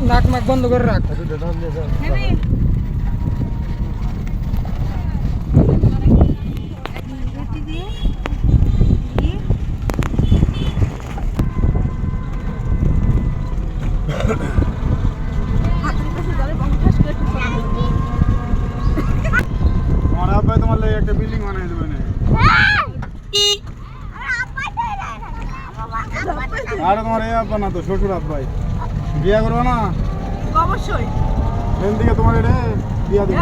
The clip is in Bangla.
নাক নাক বন্ধ করে রাখ। তোমার লাগে একটা বিল্ডিং বানাই দেবে না। আরে তোমার এই আব্বা না তো শ্বশুর আব্বাই বিয়া করবো না অবশ্যই দিকে তোমার এটা বিয়া দেবো।